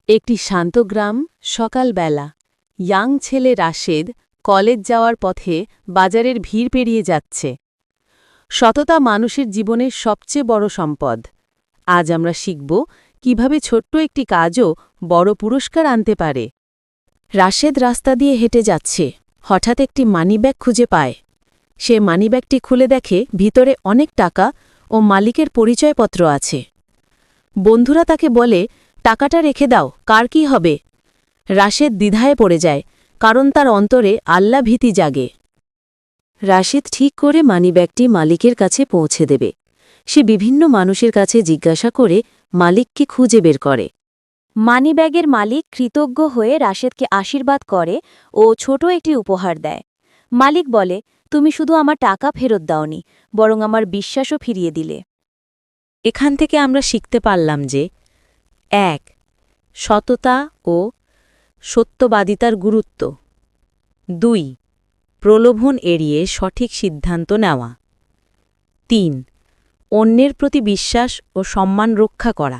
একটি শান্ত গ্রাম, সকালবেলা। ইয়াং ছেলে রাশেদ কলেজ যাওয়ার পথে বাজারের ভিড় পেরিয়ে যাচ্ছে। সততা মানুষের জীবনের সবচেয়ে বড় সম্পদ। আজ আমরা শিখব কিভাবে ছোট্ট একটি কাজও বড় পুরস্কার আনতে পারে। রাশেদ রাস্তা দিয়ে হেঁটে যাচ্ছে, হঠাৎ একটি মানিব্যাগ খুঁজে পায়। সে মানিব্যাগটি খুলে দেখে ভিতরে অনেক টাকা ও মালিকের পরিচয়পত্র আছে। বন্ধুরা তাকে বলে, টাকাটা রেখে দাও, কার কি হবে। রাশেদ দ্বিধায় পড়ে যায়, কারণ তার অন্তরে আল্লাহ ভীতি জাগে। রাশেদ ঠিক করে মানিব্যাগটি মালিকের কাছে পৌঁছে দেবে। সে বিভিন্ন মানুষের কাছে জিজ্ঞাসা করে মালিককে খুঁজে বের করে। মানিব্যাগের মালিক কৃতজ্ঞ হয়ে রাশেদকে আশীর্বাদ করে ও ছোট একটি উপহার দেয়। মালিক বলে, তুমি শুধু আমার টাকা ফেরত দাওনি, বরং আমার বিশ্বাসও ফিরিয়ে দিলে। এখান থেকে আমরা শিখতে পারলাম যে ১. সততা ও সত্যবাদিতার গুরুত্ব। ২. প্রলোভন এড়িয়ে সঠিক সিদ্ধান্ত নেওয়া। ৩. অন্যের প্রতি বিশ্বাস ও সম্মান রক্ষা করা।